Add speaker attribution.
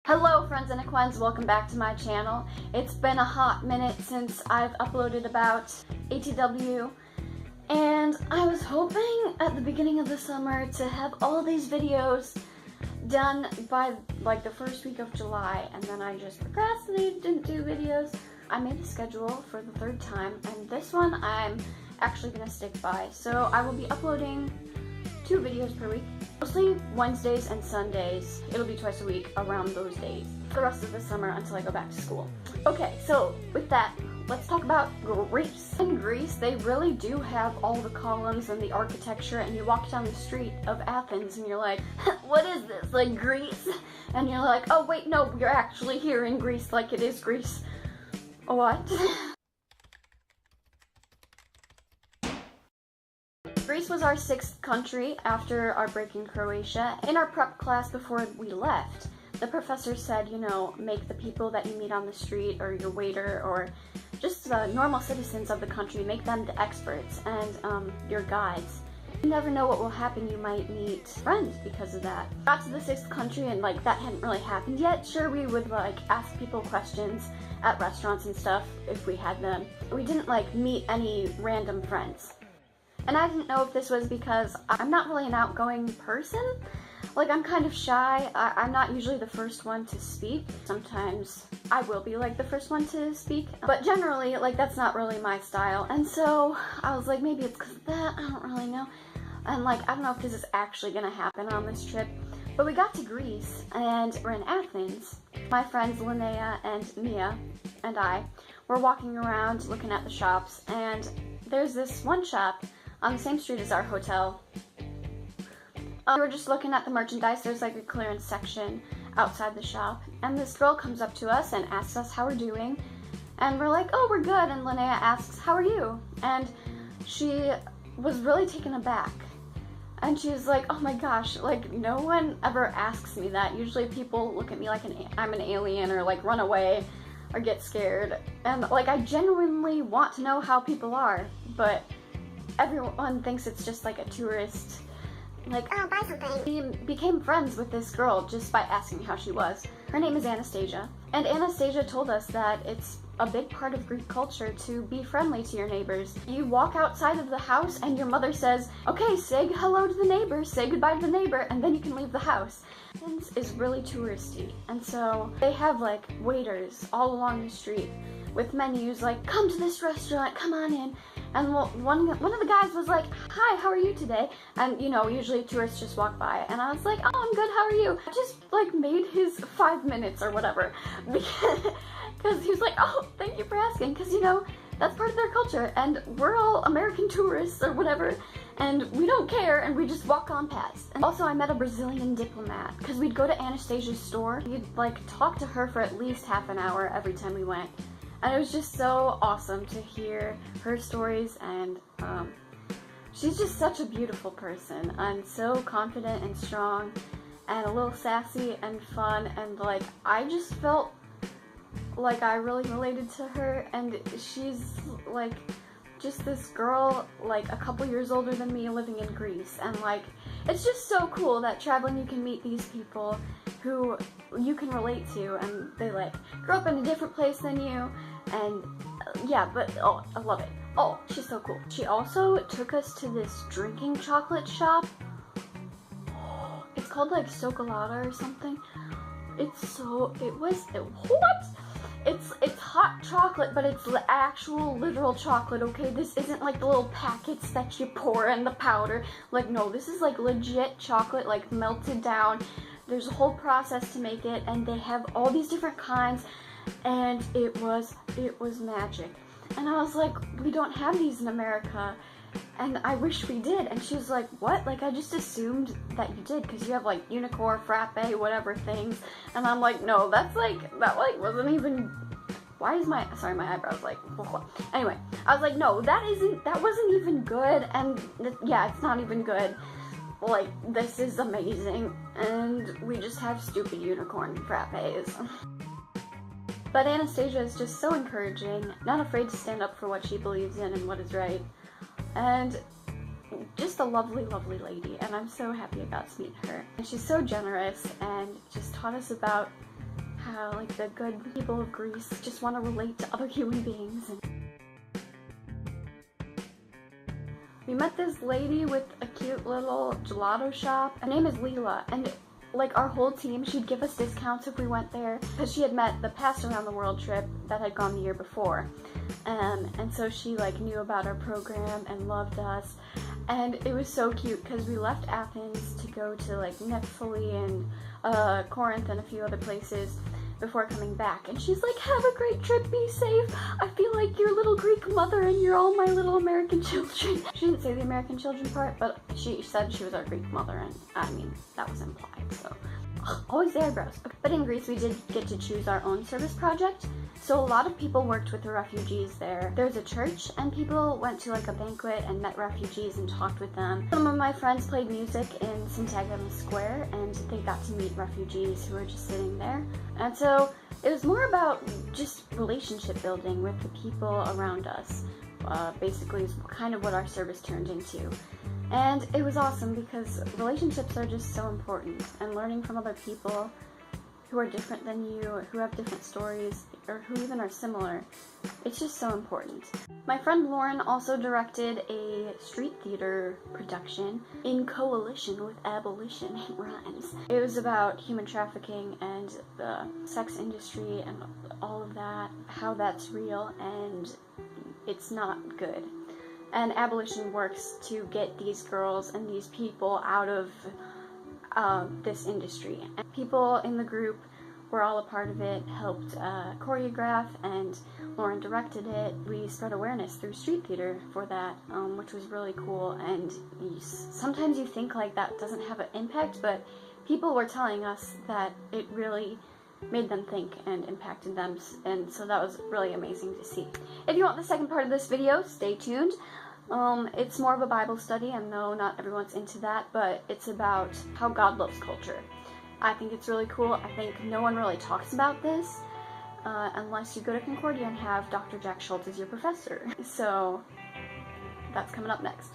Speaker 1: Hello friends and acquaintances, welcome back to my channel. It's been a hot minute since I've uploaded about ATW, and I was hoping at the beginning of the summer to have all these videos done by like the first week of July, and then I just procrastinated, didn't do videos. I made the schedule for the third time, and this one I'm actually gonna stick by. So I will be uploading 2 videos per week. Mostly Wednesdays and Sundays. It'll be twice a week around those days for the rest of the summer until I go back to school. Okay, so with that, let's talk about Greece. In Greece, they really do have all the columns and the architecture, and you walk down the street of Athens and you're like, what is this, like Greece? And you're like, oh wait, no, you're actually here in Greece, like it is Greece. What? Greece was our 6th country after our break in Croatia. In our prep class before we left, the professor said, you know, make the people that you meet on the street or your waiter or just the normal citizens of the country, make them the experts and your guides. You never know what will happen. You might meet friends because of that. Got to the 6th country and like that hadn't really happened yet. Sure, we would like ask people questions at restaurants and stuff if we had them. We didn't like meet any random friends. And I didn't know if this was because I'm not really an outgoing person. Like, I'm kind of shy. I'm not usually the first one to speak. Sometimes I will be like the first one to speak, but generally like that's not really my style. And so I was like, maybe it's because of that, I don't really know. And like, I don't know if this is actually gonna happen on this trip. But we got to Greece and we're in Athens. My friends Linnea and Mia and I were walking around looking at the shops, and there's this one shop on the same street as our hotel. We were just looking at the merchandise. There's like a clearance section outside the shop, and this girl comes up to us and asks us how we're doing, and we're like, oh, we're good. And Linnea asks, how are you? And she was really taken aback, and she was like, oh my gosh, like no one ever asks me that. Usually people look at me like I'm an alien or like run away or get scared, and like I genuinely want to know how people are, but everyone thinks it's just like a tourist, like, oh, buy something. We became friends with this girl just by asking how she was. Her name is Anastasia, and Anastasia told us that it's a big part of Greek culture to be friendly to your neighbors. You walk outside of the house and your mother says, okay, say hello to the neighbor, say goodbye to the neighbor, and then you can leave the house. Athens is really touristy, and so they have like waiters all along the street with menus like, come to this restaurant, come on in. And one of the guys was like, hi, how are you today? And you know, usually tourists just walk by, and I was like, oh, I'm good, how are you? I just like made his 5 minutes or whatever, because he was like, oh, thank you for asking, because you know, that's part of their culture, and we're all American tourists or whatever, and we don't care, and we just walk on past. And also, I met a Brazilian diplomat, because we'd go to Anastasia's store. We'd like talk to her for at least half an hour every time we went. And it was just so awesome to hear her stories, and she's just such a beautiful person, and so confident and strong, and a little sassy and fun, and like, I just felt like I really related to her, and she's like just this girl like a couple years older than me living in Greece, and like, it's just so cool that traveling you can meet these people who you can relate to, and they like grew up in a different place than you, and yeah, but oh, I love it. Oh, she's so cool. She also took us to this drinking chocolate shop. It's called like Socolata or something. What? It's hot chocolate, but it's actual literal chocolate, okay? This isn't like the little packets that you pour in the powder. Like, no, this is like legit chocolate, like melted down. There's a whole process to make it, and they have all these different kinds, and it was magic. And I was like, we don't have these in America, and I wish we did. And she was like, what? Like, I just assumed that you did, because you have like unicorn, frappe, whatever things. And I'm like, no, that wasn't even, why is my eyebrows like, anyway, I was like, no, that wasn't even good, and yeah, it's not even good. Like, this is amazing, and we just have stupid unicorn frappes. But Anastasia is just so encouraging, not afraid to stand up for what she believes in and what is right, and just a lovely, lovely lady, and I'm so happy I got to meet her. And she's so generous and just taught us about how like the good people of Greece just want to relate to other human beings. And we met this lady with a cute little gelato shop. Her name is Leela, and like our whole team, she'd give us discounts if we went there because she had met the past around the world trip that had gone the year before. And so she like knew about our program and loved us. And it was so cute because we left Athens to go to like Nephtali and Corinth and a few other places before coming back. And she's like, have a great trip, be safe. I feel like your little Greek mother and you're all my little American children. She didn't say the American children part, but she said she was our Greek mother, and I mean, that was implied, so. Always the eyebrows. But in Greece, we did get to choose our own service project. So a lot of people worked with the refugees there. There's a church, and people went to like a banquet and met refugees and talked with them. Some of my friends played music in Syntagma Square, and they got to meet refugees who were just sitting there. And so it was more about just relationship building with the people around us. Basically, is kind of what our service turned into. And it was awesome because relationships are just so important, and learning from other people who are different than you, who have different stories, or who even are similar, it's just so important. My friend Lauren also directed a street theater production in coalition with abolition. It rhymes. It was about human trafficking and the sex industry and all of that, how that's real and it's not good. And abolition works to get these girls and these people out of this industry. And people in the group were all a part of it, helped choreograph, and Lauren directed it. We spread awareness through street theater for that, which was really cool. And sometimes you think like that doesn't have an impact, but people were telling us that it really made them think and impacted them, and so that was really amazing to see. If you want the second part of this video, stay tuned. It's more of a Bible study. I know not everyone's into that, but it's about how God loves culture. I think it's really cool. I think no one really talks about this unless you go to Concordia and have Dr. Jack Schultz as your professor. So that's coming up next.